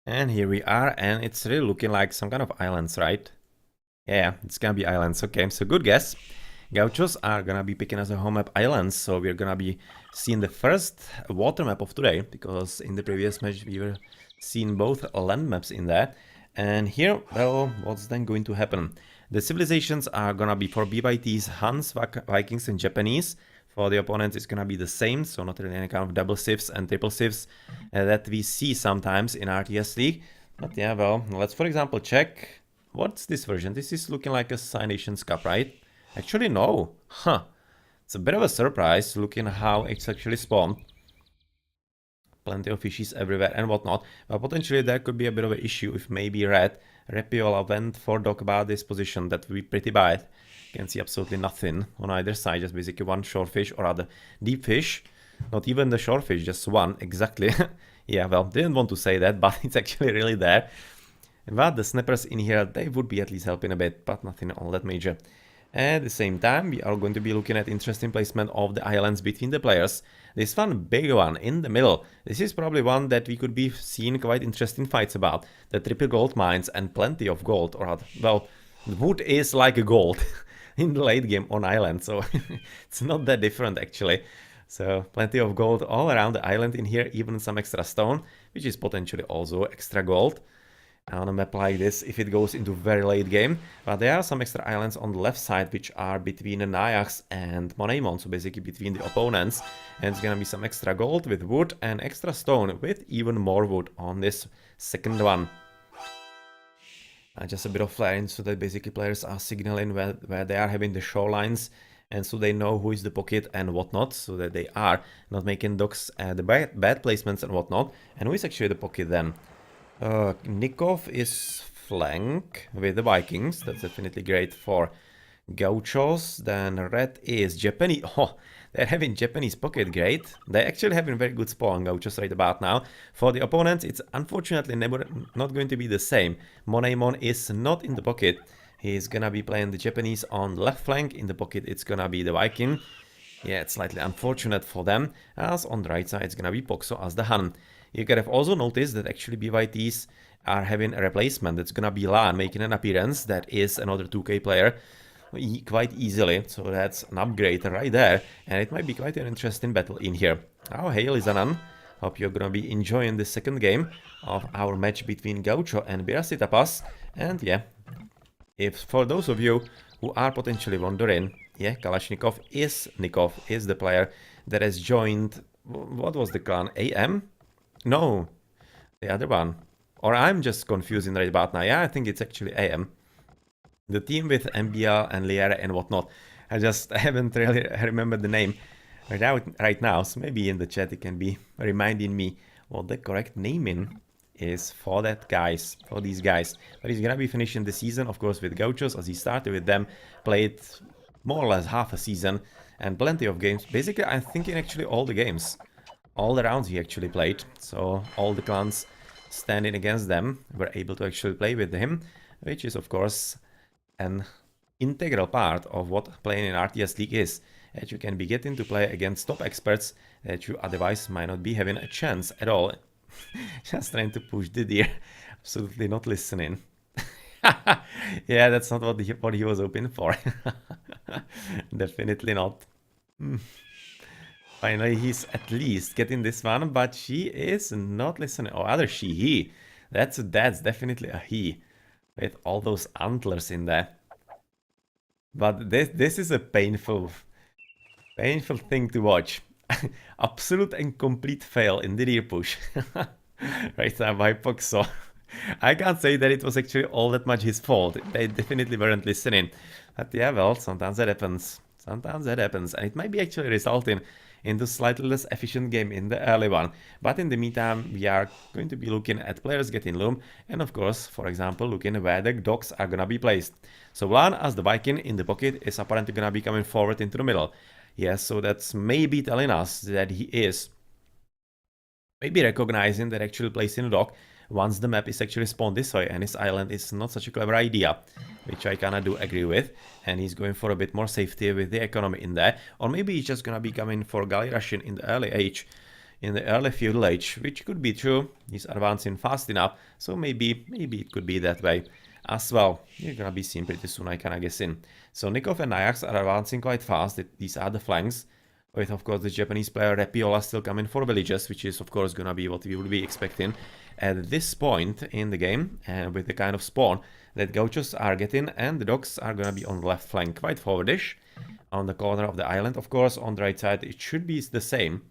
And here we are, and it's really looking like some kind of islands, right? Yeah, it's gonna be islands. Okay, so good guess. Gauchos are gonna be picking as a home map islands, so we're gonna be seeing the first water map of today, because in the previous match we were seeing both land maps in there. And here, well, what's then going to happen? The civilizations are gonna be for ByTs, Huns, Vikings, and Japanese. For the opponents, it's gonna be the same, so not really any kind of double civs and triple civs that we see sometimes in RTS League. But yeah, well, let's for example check. What's this version? This is looking like a Sci Nations Cup, right? Actually, no. Huh. It's a bit of a surprise looking how it's actually spawned. Plenty of fishies everywhere and whatnot. But potentially there could be a bit of an issue if maybe Red Repiola went for Doc about this position. That would be pretty bad. You can see absolutely nothing on either side. Just basically one shorefish or other deep fish. Not even the shorefish, just one, exactly. Yeah, well, didn't want to say that, but it's actually really there. But the snappers in here, they would be at least helping a bit, but nothing all that major. At the same time, we are going to be looking at interesting placement of the islands between the players. This one big one in the middle. This is probably one that we could be seeing quite interesting fights about. The triple gold mines and plenty of gold, or well, wood is like a gold in the late game on island, so it's not that different actually. So plenty of gold all around the island in here, even some extra stone, which is potentially also extra gold on a map like this if it goes into very late game. But there are some extra islands on the left side which are between the Nayax and Monaimon, so basically between the opponents. And it's gonna be some extra gold with wood and extra stone with even more wood on this second one. Just a bit of flaring so that basically players are signaling where they are having the shorelines, and so they know who is the pocket and whatnot, so that they are not making docks the bad placements and whatnot. And who is actually the pocket then? Nikov is flank with the Vikings. That's definitely great for Gauchos. Then red is Japanese. Oh, they're having Japanese pocket. Great. They're actually having very good spawn, Gauchos, right about now. For the opponents, it's unfortunately not going to be the same. Monaimon is not in the pocket. He's gonna be playing the Japanese on the left flank. In the pocket, it's gonna be the Viking. Yeah, it's slightly unfortunate for them, as on the right side, it's gonna be Poxo as the Han. You could have also noticed that actually ByTs are having a replacement. It's gonna be Lan making an appearance. That is another 2K player quite easily. So that's an upgrade right there. And it might be quite an interesting battle in here. Oh, hey, Lizanan. Hope you're gonna be enjoying the second game of our match between Gaucho and Birasitapas. And yeah, if for those of you who are potentially wondering, yeah, Kalashnikov is the player that has joined. What was the clan? AM? No, the other one. Or I'm just confusing right about now. Yeah, I think it's actually AM. The team with MBL and Liera and whatnot. I haven't really remembered the name right now. So maybe in the chat it can be reminding me what the correct naming is for these guys. But he's gonna be finishing the season, of course, with Gauchos, as he started with them, played more or less half a season and plenty of games. Basically, I'm thinking actually all the games. All the rounds he actually played, so all the clans standing against them were able to actually play with him, which is of course an integral part of what playing in RTS League is, that you can be getting to play against top experts that you otherwise might not be having a chance at all. Just trying to push the deer, absolutely not listening. Yeah, that's not what he was hoping for. Definitely not. Finally, he's at least getting this one, but she is not listening. Oh, other he. That's definitely a he, with all those antlers in there. But this is a painful thing to watch. Absolute and complete fail in the rear push. Right now by Poxo. I can't say that it was actually all that much his fault. They definitely weren't listening. But yeah, well, sometimes that happens. Sometimes that happens, and it might be actually resulting into slightly less efficient game in the early one. But in the meantime, we are going to be looking at players getting loom, and of course, for example, looking where the docks are gonna be placed. So Lan, as the Viking in the pocket, is apparently gonna be coming forward into the middle. Yes, so that's maybe telling us that he is maybe recognizing that actually placing a dock once the map is actually spawned this way and his island is not such a clever idea, which I kinda do agree with, and he's going for a bit more safety with the economy in there, or maybe he's just gonna be coming for Galley Russian in the early age. in the early feudal age, which could be true. He's advancing fast enough, so maybe it could be that way as well. You're gonna be seen pretty soon, I kinda guess in. So Nikov and Ajax are advancing quite fast. These are the flanks, with of course the Japanese player Repiola still coming for villages, which is of course gonna be what we would be expecting at this point in the game, and with the kind of spawn that Gauchos are getting, and the dogs are gonna be on the left flank, quite forwardish, on the corner of the island. Of course, on the right side it should be the same.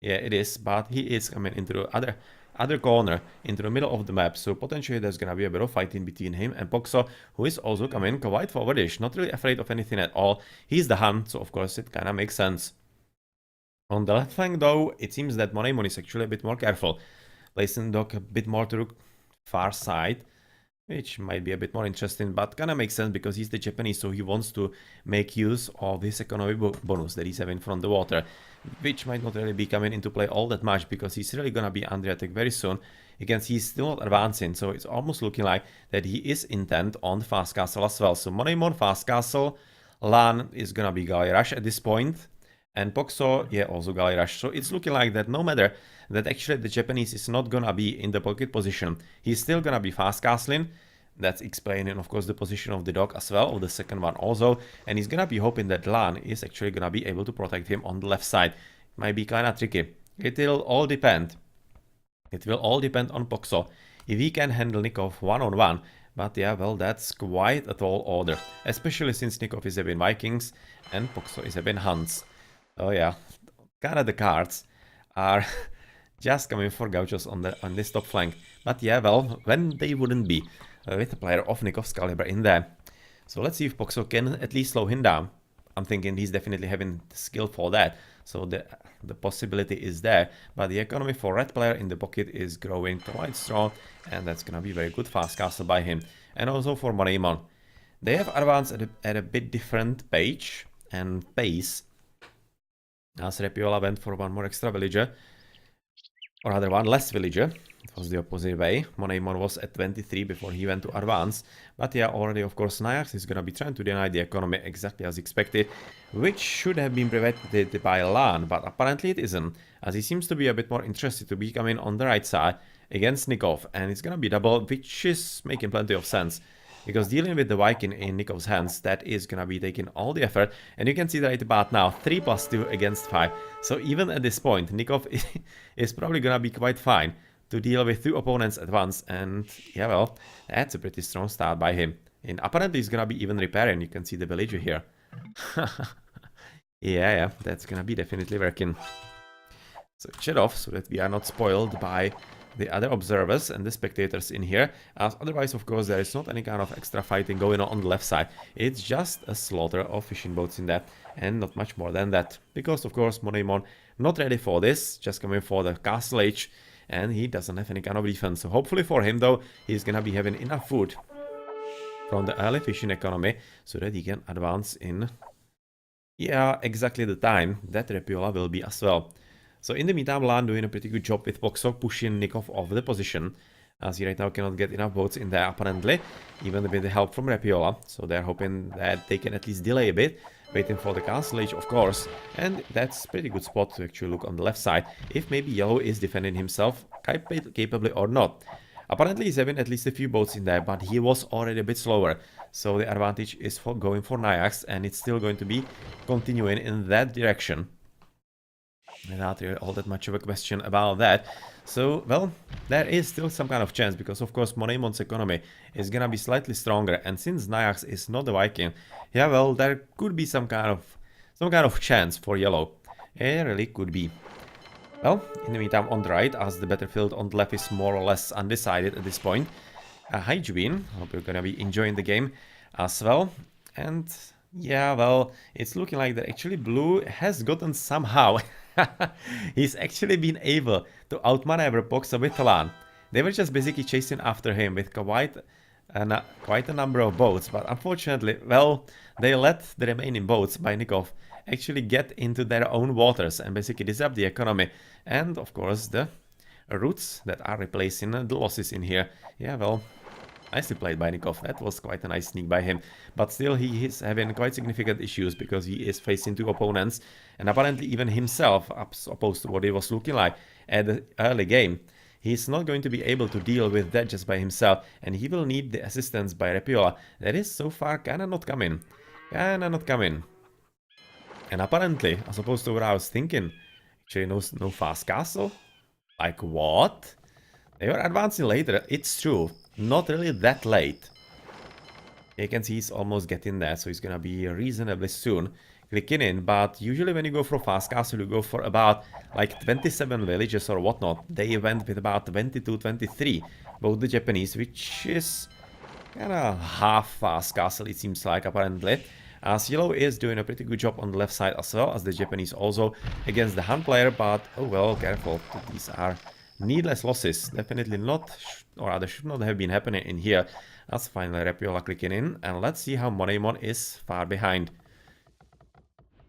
Yeah, it is, but he is coming into the other corner, into the middle of the map, so potentially there's gonna be a bit of fighting between him and Poxo, who is also coming quite forwardish, not really afraid of anything at all. He's the Han, so of course it kinda makes sense. On the left flank though, it seems that Moneymon is actually a bit more careful, placing the dog a bit more to the far side, which might be a bit more interesting, but kinda makes sense because he's the Japanese, so he wants to make use of this economy bonus that he's having from the water, which might not really be coming into play all that much because he's really gonna be under attack very soon. You can see he's still not advancing, so it's almost looking like that he is intent on the fast castle as well. So Moneymon, fast castle, Lan is gonna be Galley Rush at this point, and Poxo, yeah, also Galley Rush. So it's looking like that no matter that actually the Japanese is not gonna be in the pocket position, he's still gonna be fast castling. That's explaining, of course, the position of the dog as well, of the second one also, and he's gonna be hoping that Lan is actually gonna be able to protect him on the left side. It might be kinda tricky. It will all depend. It will all depend on Poxo, if he can handle Nikov one-on-one. But yeah, well, that's quite a tall order, especially since Nikov is having Vikings and Poxo is having Huns. Oh yeah, kinda the cards are just coming for Gauchos on this top flank. But yeah, well, when they wouldn't be with a player of Nikov's caliber in there. So let's see if Poxo can at least slow him down. I'm thinking he's definitely having the skill for that, so the possibility is there. But the economy for red player in the pocket is growing quite strong, and that's gonna be very good fast castle by him. And also for Moneymon. They have advanced at a bit different page and pace, as Repiola went for one more extra villager, or rather one less villager. It was the opposite way. Moneymon was at 23 before he went to advance. But yeah, already of course Najax is gonna be trying to deny the economy exactly as expected, which should have been prevented by Lan, but apparently it isn't, as he seems to be a bit more interested to be coming on the right side against Nikov, and it's gonna be double, which is making plenty of sense. Because dealing with the Viking in Nikov's hands, that is gonna be taking all the effort. And you can see right about now, 3 + 2 against 5. So even at this point, Nikov is probably gonna be quite fine to deal with 2 opponents at once. And yeah, well, that's a pretty strong start by him. And apparently he's gonna be even repairing. You can see the villager here. yeah, that's gonna be definitely working. So shut off so that we are not spoiled by the other observers and the spectators in here, as otherwise of course there is not any kind of extra fighting going on the left side. It's just a slaughter of fishing boats in that, and not much more than that, because of course Moneymon not ready for this, just coming for the castle age, and he doesn't have any kind of defense. So hopefully for him though, he's gonna be having enough food from the early fishing economy so that he can advance in, yeah, exactly the time that Repiola will be as well. So in the meantime, Lan doing a pretty good job with Poxo pushing Nikov off the position, as he right now cannot get enough boats in there apparently, even with the help from Repiola. So they're hoping that they can at least delay a bit, waiting for the castle age of course, and that's a pretty good spot to actually look on the left side, if maybe Yellow is defending himself capably or not. Apparently he's having at least a few boats in there, but he was already a bit slower, so the advantage is for going for Najax, and it's still going to be continuing in that direction. Not really all that much of a question about that. So, well, there is still some kind of chance, because of course Moneymon's economy is gonna be slightly stronger, and since Najax is not the Viking, yeah, well, there could be some kind of chance for Yellow. It really could be. Well, in the meantime, on the right, as the battlefield on the left is more or less undecided at this point. Hi Jubin, hope you're gonna be enjoying the game as well. And yeah, well, it's looking like that actually Blue has gotten somehow. He's actually been able to outmaneuver Poxo with Lan. They were just basically chasing after him with quite a number of boats, but unfortunately, well, they let the remaining boats by Nikov actually get into their own waters and basically disrupt the economy, and of course the routes that are replacing the losses in here. Yeah, well, Nicely played by Nikov. That was quite a nice sneak by him. But still, he is having quite significant issues because he is facing two opponents. And apparently even himself, as opposed to what it was looking like at the early game, he's not going to be able to deal with that just by himself. And he will need the assistance by Repiola. That is so far kinda not coming. Kinda not coming. And apparently, as opposed to what I was thinking, actually no fast castle? Like what? They were advancing later, it's true. Not really that late. You can see he's almost getting there, so he's gonna be reasonably soon clicking in. But usually when you go for fast castle, you go for about like 27 villages or whatnot. They went with about 22, 23, both the Japanese, which is kinda half fast castle, it seems like, apparently. As Yellow is doing a pretty good job on the left side as well as the Japanese also against the Han player, but oh well, careful. These are needless losses. Definitely not, or rather should not have been happening in here. That's finally Repiola clicking in, and let's see how Moneymon is far behind.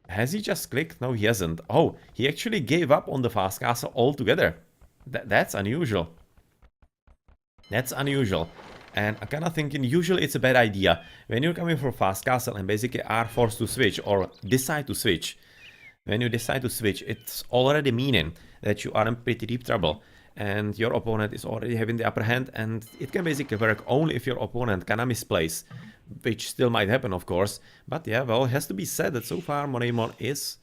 Has he just clicked? No, he hasn't. Oh, he actually gave up on the fast castle altogether. That's unusual. That's unusual. And I'm kind of thinking, usually it's a bad idea. When you're coming for fast castle and basically are forced to switch or decide to switch. When you decide to switch, it's already meaning that you are in pretty deep trouble. And your opponent is already having the upper hand. And it can basically work only if your opponent can misplace. Which still might happen, of course. But yeah, well, it has to be said that so far Moneymon is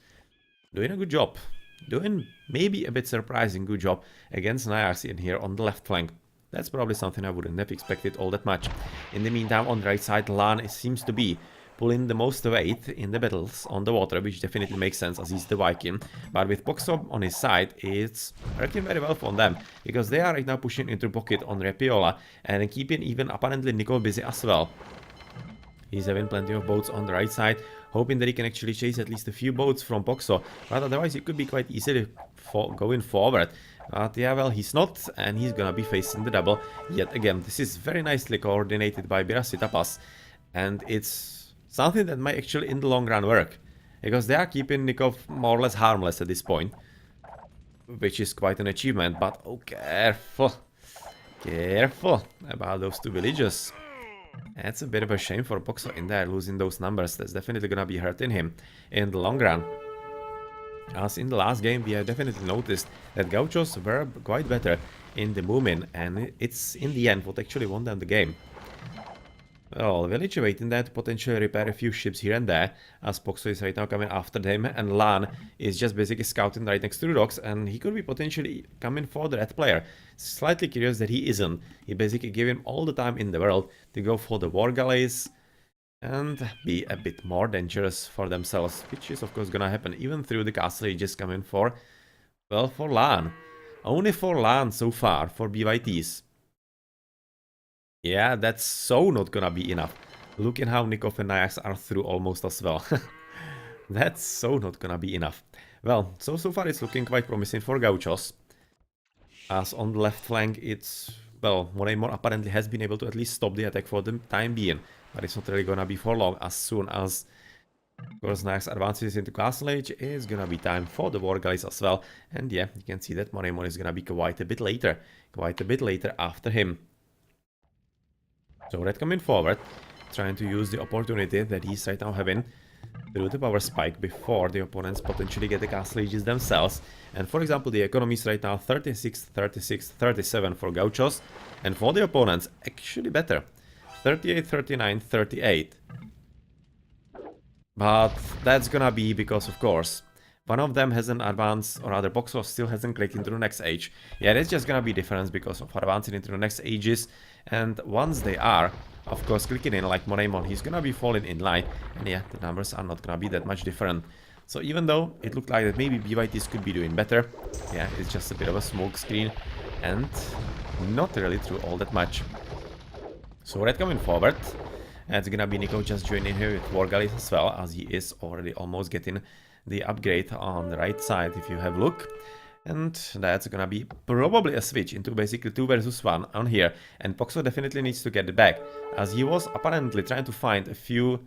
doing a good job. Doing maybe a bit surprising good job against Nayarsi in here on the left flank. That's probably something I wouldn't have expected all that much. In the meantime, on the right side, Lan seems to be pulling the most weight in the battles on the water, which definitely makes sense as he's the Viking. But with Poxo on his side, it's working very well for them, because they are right now pushing into pocket on Repiola and keeping even apparently Nico busy as well. He's having plenty of boats on the right side, hoping that he can actually chase at least a few boats from Poxo, but otherwise it could be quite easily going forward. But yeah, well, he's not, and he's gonna be facing the double yet again. This is very nicely coordinated by Birassi Tapas, and it's something that might actually in the long run work, because they are keeping Nikov more or less harmless at this point, which is quite an achievement. But oh, careful about those two villages. That's a bit of a shame for Poxo in there, losing those numbers. That's definitely gonna be hurting him in the long run. As in the last game, we have definitely noticed that Gauchos were quite better in the movement, and it's in the end what actually won them the game. Well, Village waiting there to potentially repair a few ships here and there, as Poxo is right now coming after them, and Lan is just basically scouting right next to the docks, and he could be potentially coming for the red player. Slightly curious that he isn't. He basically gave him all the time in the world to go for the war galleys and be a bit more dangerous for themselves, which is of course gonna happen even through the castle he just coming for. Well, for Lan. Only for Lan so far, for ByTs. Yeah, that's so not gonna be enough. Look at how Nikov and Nayax are through almost as well. That's so not gonna be enough. Well, so far it's looking quite promising for Gauchos. As on the left flank, it's... well, Moneymon apparently has been able to at least stop the attack for the time being. But it's not really gonna be for long. As soon as, of course, Nayax advances into Castle Age, it's gonna be time for the War Galleys as well. And yeah, you can see that Moneymon is gonna be quite a bit later. Quite a bit later after him. So Red coming forward, trying to use the opportunity that he's right now having through the power spike before the opponents potentially get the castle ages themselves. And for example, the economy is right now 36, 36, 37 for Gauchos, and for the opponents, actually better. 38, 39, 38. But that's gonna be because, of course, one of them hasn't advanced, or rather Poxo still hasn't clicked into the next age. Yeah, that's just gonna be difference because of advancing into the next ages. And once they are, of course, clicking in like Moneymon, he's gonna be falling in line. And yeah, the numbers are not gonna be that much different. So even though it looked like that maybe ByTs could be doing better, yeah, it's just a bit of a smoke screen and not really through all that much. So Red coming forward. And it's gonna be Nico just joining here with War Galleys as well, as he is already almost getting the upgrade on the right side if you have a look. And that's gonna be probably a switch into basically 2 versus 1 on here. And Poxo definitely needs to get it back, as he was apparently trying to find a few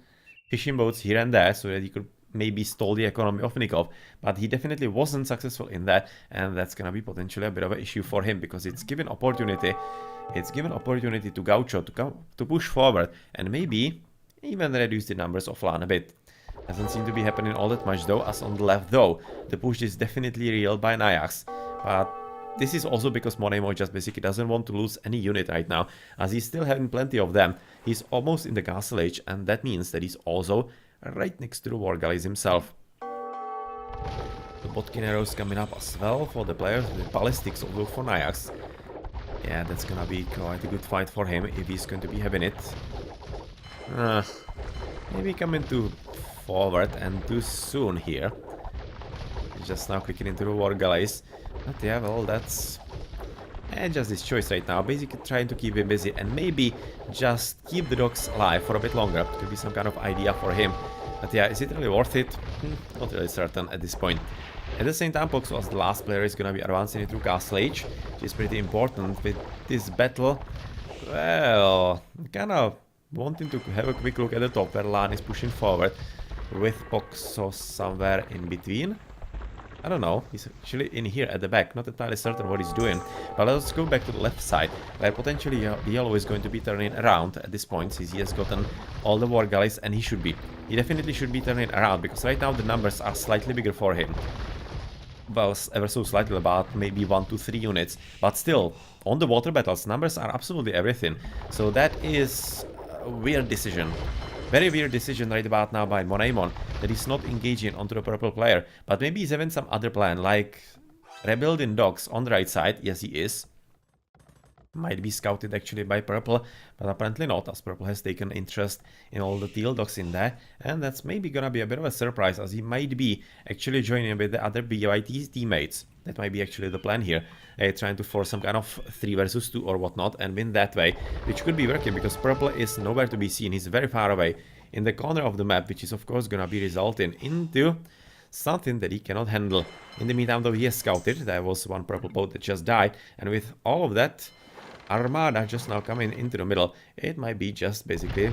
fishing boats here and there so that he could maybe stole the economy of Nikov, but he definitely wasn't successful in that, and that's gonna be potentially a bit of an issue for him, because it's given opportunity to Gaucho to push forward and maybe even reduce the numbers of LAN a bit. Doesn't seem to be happening all that much though, as on the left though, the push is definitely real by Nayax, but this is also because Monemo just basically doesn't want to lose any unit right now, as he's still having plenty of them. He's almost in the castle age, and that means that he's also right next to the War Galleys himself. The bot arrows coming up as well for the players, with ballistics also for Nayax. Yeah, that's gonna be quite a good fight for him if he's going to be having it. Maybe coming too forward and too soon here. Just now clicking into the War Galleys. But yeah, well, that's just his choice right now. Basically trying to keep him busy and maybe just keep the dogs alive for a bit longer. Could be some kind of idea for him. But yeah, is it really worth it? Not really certain at this point. At the same time, Pox was the last player is gonna be advancing into Castle Age, which is pretty important with this battle. Well, kind of wanting to have a quick look at the top where Lan is pushing forward with Poxo somewhere in between. I don't know, he's actually in here at the back, not entirely certain what he's doing. But let's go back to the left side, where potentially Yellow is going to be turning around at this point, since he has gotten all the War Galleys, and he definitely should be turning around, because right now the numbers are slightly bigger for him. Well, ever so slightly, about maybe 1 to 3 units, but still, on the water battles, numbers are absolutely everything. So that is a weird decision. Very weird decision right about now by Monaimon, that he's not engaging onto the purple player, but maybe he's having some other plan, like rebuilding dogs on the right side. Yes, he is. Might be scouted actually by purple, but apparently not, as purple has taken interest in all the teal dogs in there, and that's maybe gonna be a bit of a surprise, as he might be actually joining with the other ByT teammates. That might be actually the plan here, trying to force some kind of 3 versus 2 or whatnot and win that way, which could be working because purple is nowhere to be seen. He's very far away in the corner of the map, which is of course gonna be resulting into something that he cannot handle. In the meantime though, he has scouted. There was one purple boat that just died, and with all of that Armada just now coming into the middle, it might be just basically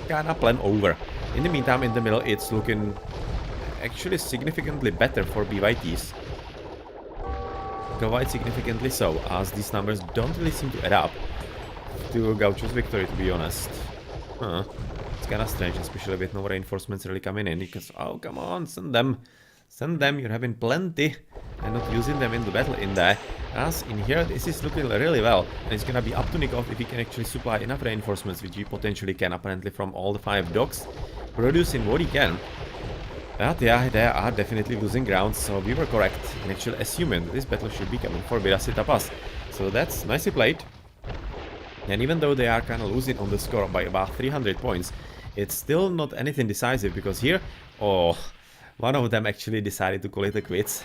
kinda plan over. In the meantime, in the middle, it's looking actually significantly better for ByTs. Quite significantly so, as these numbers don't really seem to add up to Gaucho's victory, to be honest. It's kinda strange, especially with no reinforcements really coming in, because, oh, come on, send them. Send them, you're having plenty, and not using them in the battle in there. As in here, this is looking really well, and it's gonna be up to Nikov if he can actually supply enough reinforcements, which he potentially can, apparently, from all the 5 dogs, producing what he can. But yeah, they are definitely losing ground, so we were correct in actually assuming that this battle should be coming for Birasita Pass. So that's nicely played. And even though they are kind of losing on the score by about 300 points, it's still not anything decisive, because here, oh, one of them actually decided to call it a quits.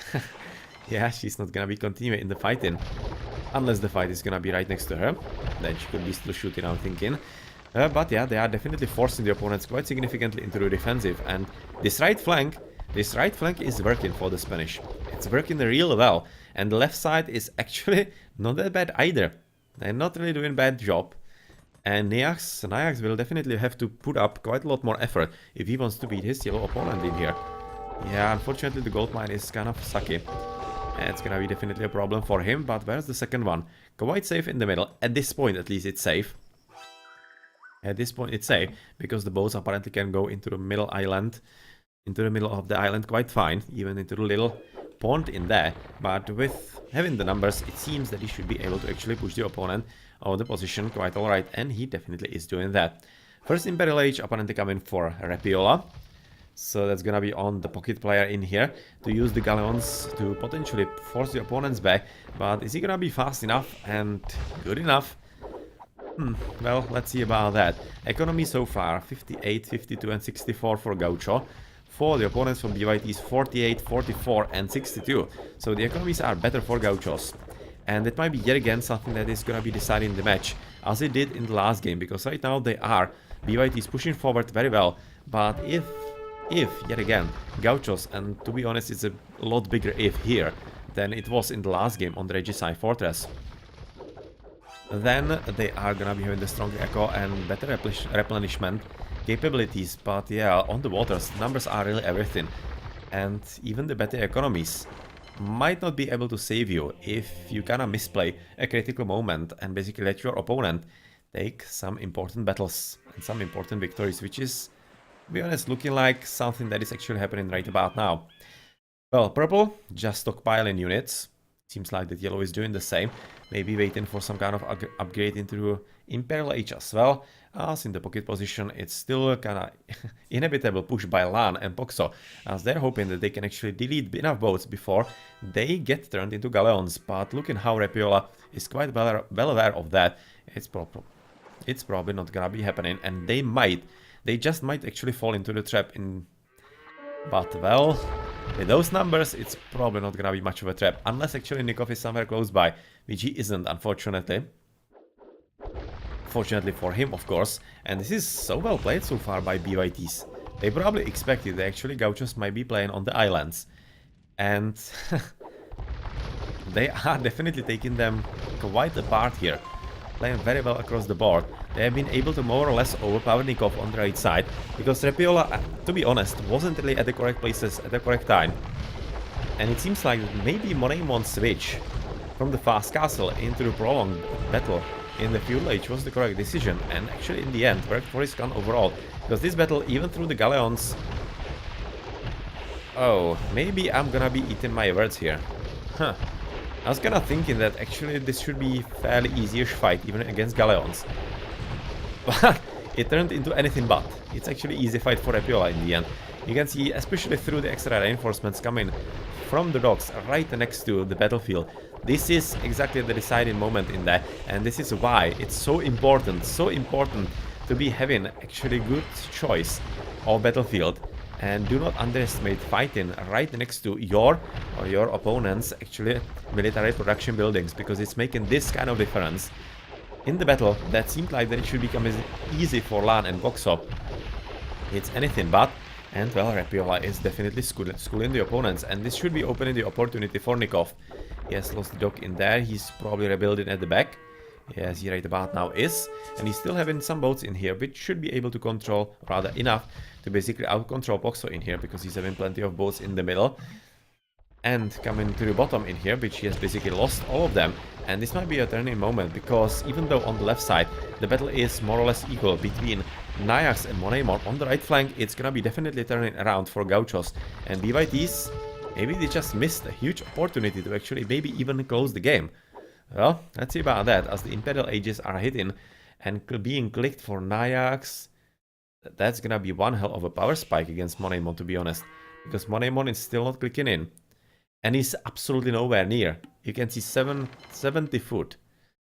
Yeah, she's not gonna be continuing in the fighting. Unless the fight is gonna be right next to her. Then she could be still shooting, I'm thinking. But yeah, they are definitely forcing the opponents quite significantly into the defensive. And this right flank is working for the Spanish. It's working real well. And the left side is actually not that bad either. They're not really doing a bad job. And Nayax will definitely have to put up quite a lot more effort if he wants to beat his yellow opponent in here. Yeah, unfortunately the gold mine is kind of sucky. It's gonna be definitely a problem for him, but where's the second one? Quite safe in the middle. At this point, at least, it's safe. At this point, it's safe, because the boats apparently can go into the middle island, into the middle of the island quite fine, even into the little pond in there. But with having the numbers, it seems that he should be able to actually push the opponent out of the position quite alright, and he definitely is doing that. First Imperial Age apparently coming for Rapiola. So that's gonna be on the pocket player in here to use the galleons to potentially force the opponents back. But is he gonna be fast enough and good enough? Well, let's see about that. Economy so far, 58, 52 and 64 for Gaucho. For the opponents from ByT's 48, 44 and 62. So the economies are better for Gauchos. And it might be yet again something that is gonna be deciding the match, as it did in the last game. Because right now ByT is pushing forward very well. But if yet again, Gauchos, and to be honest, it's a lot bigger if here than it was in the last game on the Regicide Fortress, then they are gonna be having the strong echo and better replenishment, capabilities, but yeah, on the waters, numbers are really everything. And even the better economies might not be able to save you if you kinda misplay a critical moment and basically let your opponent take some important battles and some important victories, which is, to be honest, looking like something that is actually happening right about now. Well, purple, just stockpiling units. Seems like that yellow is doing the same. Maybe waiting for some kind of upgrade into Imperial Age as well. As in the pocket position, it's still kinda inevitable push by Lan and Poxo, as they're hoping that they can actually delete enough boats before they get turned into galleons. But looking how Repiola is quite well aware of that, it's probably not gonna be happening, and they just might actually fall into the trap in... But well, with those numbers, it's probably not gonna be much of a trap, unless actually Nikov is somewhere close by, which he isn't, unfortunately. Fortunately for him, of course, and this is so well played so far by ByTs. They probably expected that actually Gauchos might be playing on the islands, and they are definitely taking them quite apart here, playing very well across the board. They have been able to more or less overpower Nikov on the right side, because Repiola, to be honest, wasn't really at the correct places at the correct time. And it seems like maybe Monet won't switch from the fast castle into the prolonged battle in the Feudal Age was the correct decision, and actually in the end worked for his clan overall, because this battle, even through the galleons... Oh, maybe I'm gonna be eating my words here. Huh. I was kinda thinking that actually this should be fairly easy-ish fight, even against galleons. But it turned into anything but. It's actually easy fight for Repiola in the end. You can see, especially through the extra reinforcements coming from the docks right next to the battlefield. This is exactly the deciding moment in that, and this is why it's so important to be having actually good choice of battlefield. And do not underestimate fighting right next to your or your opponent's actually military production buildings, because it's making this kind of difference. In the battle, that seemed like that it should become easy for Lan and Voxo. It's anything but. And well, Repiola is definitely schooling the opponents, and this should be opening the opportunity for Nikov. He has lost the dock in there, he's probably rebuilding at the back. Yes, he right about now is. And he's still having some boats in here, which should be able to control, rather enough, to basically out-control Poxo in here, because he's having plenty of boats in the middle. And coming to the bottom in here, which he has basically lost all of them. And this might be a turning moment, because even though on the left side the battle is more or less equal between Nayax and Monaymon, on the right flank it's gonna be definitely turning around for Gauchos. And ByTs, maybe they just missed a huge opportunity to actually maybe even close the game. Well, let's see about that, as the Imperial Ages are hitting and being clicked for Nayax. That's gonna be one hell of a power spike against Monaymon, to be honest, because Monaymon is still not clicking in. And he's absolutely nowhere near. You can see 70 foot.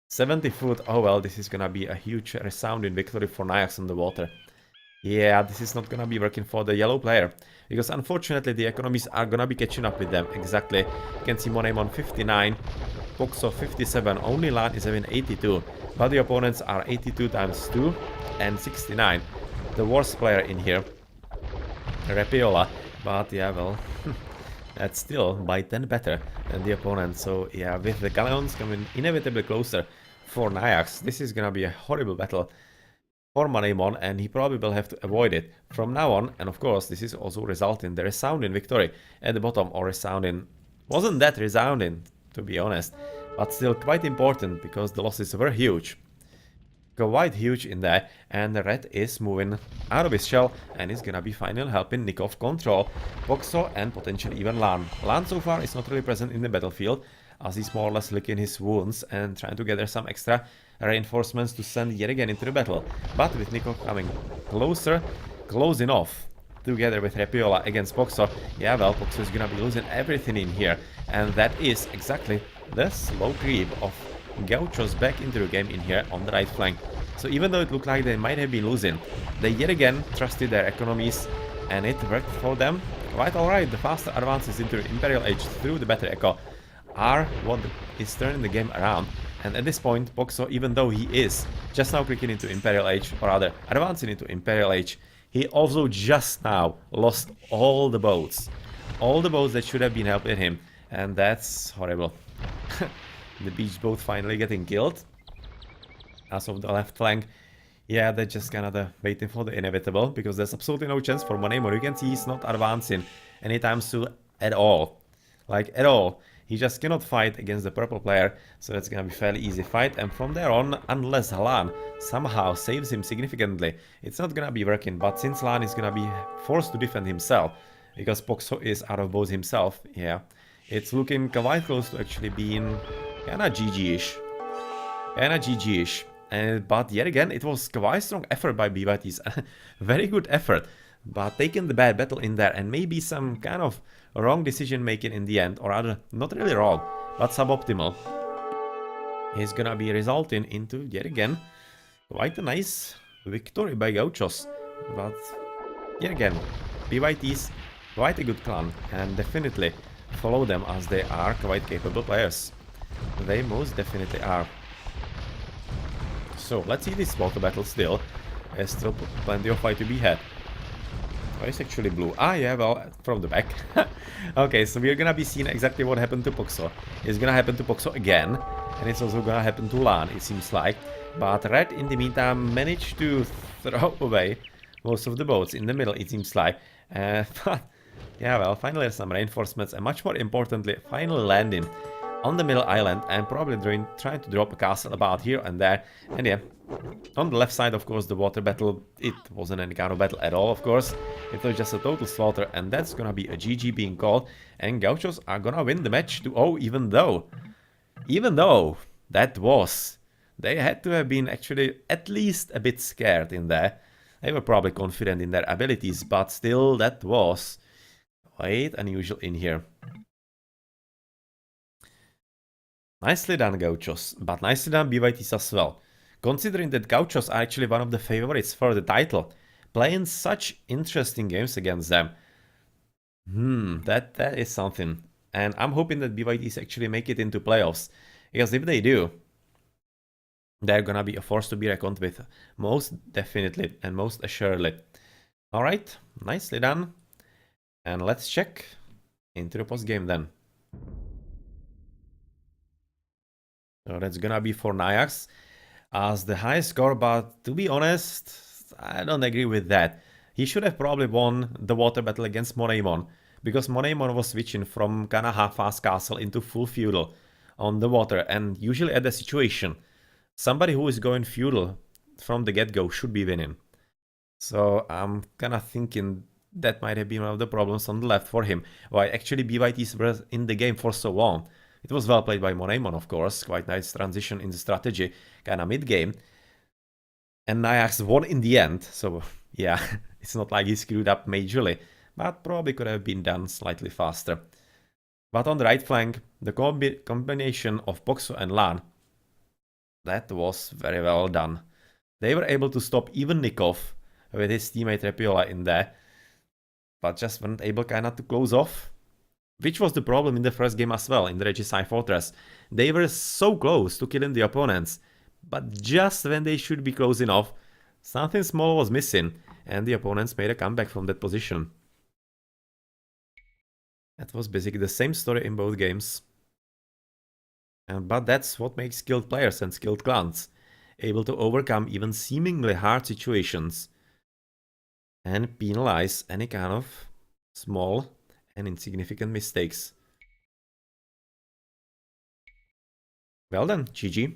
70 foot, oh well, this is gonna be a huge resounding victory for Nayax on the water. Yeah, this is not gonna be working for the yellow player, because unfortunately the economies are gonna be catching up with them, exactly. You can see Monaymon 59, Poxo 57, only Lan is having 82, but the opponents are 82 times 2 and 69. The worst player in here, Repiola, but yeah, well... That's still by 10 better than the opponent, so yeah, with the galleons coming inevitably closer for Nayax, this is gonna be a horrible battle for Monaymon, and he probably will have to avoid it from now on. And of course, this is also resulting in the resounding victory at the bottom, or resounding... wasn't that resounding, to be honest, but still quite important, because the losses were huge. Quite huge in there, and the red is moving out of his shell and is gonna be finally helping Nikov control Voxo and potentially even Lan. Lan so far is not really present in the battlefield, as he's more or less licking his wounds and trying to gather some extra reinforcements to send yet again into the battle. But with Nikov coming closer, closing off together with Repiola against Voxo, yeah, well, Voxo is gonna be losing everything in here, and that is exactly the slow creep of Gauchos back into the game in here on the right flank. So even though it looked like they might have been losing, they yet again trusted their economies, and it worked for them quite alright. The faster advances into the Imperial Age through the better echo are what is turning the game around. And at this point, Poxo, even though he is just now clicking into Imperial Age, or rather advancing into Imperial Age, he also just now lost all the boats. All the boats that should have been helping him, and that's horrible. The beach boat finally getting killed. As of the left flank, Yeah, they're just kind of waiting for the inevitable, because there's absolutely no chance for Monemon. You can see he's not advancing anytime soon at all. Like, at all. He just cannot fight against the purple player, so that's gonna be a fairly easy fight. And from there on, unless Lan somehow saves him significantly, it's not gonna be working. But since Lan is gonna be forced to defend himself, because Poxo is out of both himself, yeah, it's looking quite close to actually being kinda GG-ish. Kinda GG-ish. But yet again, it was quite strong effort by ByT's. Very good effort. But taking the bad battle in there, and maybe some kind of wrong decision making in the end, or rather, not really wrong, but suboptimal, is gonna be resulting into, yet again, quite a nice victory by Gauchos. But yet again, ByT's quite a good clan, and definitely follow them, as they are quite capable players. They most definitely are. So let's see this water battle still. There's still plenty of fight to be had. Oh, it's actually blue. Ah, yeah, well, from the back. Okay, so we're gonna be seeing exactly what happened to Poxo. It's gonna happen to Poxo again, and it's also gonna happen to Lan, it seems like. But Red, in the meantime, managed to throw away most of the boats in the middle, it seems like. But, yeah, well, finally some reinforcements, and much more importantly, finally landing on the middle island, and probably trying to drop a castle about here and there. And yeah, on the left side, of course, the water battle, it wasn't any kind of battle at all, of course. It was just a total slaughter, and that's gonna be a GG being called, and Gauchos are gonna win the match 2-0, even though that was, they had to have been actually at least a bit scared in there. They were probably confident in their abilities, but still, that was quite unusual in here. Nicely done, Gauchos, but nicely done ByTs as well. Considering that Gauchos are actually one of the favorites for the title, playing such interesting games against them. That is something. And I'm hoping that ByTs actually make it into playoffs, because if they do, they're gonna be a force to be reckoned with, most definitely and most assuredly. Alright, nicely done. And let's check into the post game then. So that's gonna be for Nayax as the high score, but to be honest, I don't agree with that. He should have probably won the water battle against Monemon, because Monemon was switching from kinda half-fast castle into full feudal on the water, and usually at the situation, somebody who is going feudal from the get-go should be winning. So I'm kinda thinking that might have been one of the problems on the left for him, why actually ByTs were in the game for so long. It was well played by Monemon, of course, quite nice transition in the strategy, kinda mid-game. And Nayax won in the end, so yeah, it's not like he screwed up majorly, but probably could have been done slightly faster. But on the right flank, the combination of Poxo and Lan, that was very well done. They were able to stop even Nikov with his teammate Repiola in there, but just weren't able kinda to close off. Which was the problem in the first game as well, in the Regicide Fortress. They were so close to killing the opponents, but just when they should be closing off, something small was missing, and the opponents made a comeback from that position. That was basically the same story in both games. But that's what makes skilled players and skilled clans, able to overcome even seemingly hard situations and penalize any kind of small and insignificant mistakes. Well done, GG.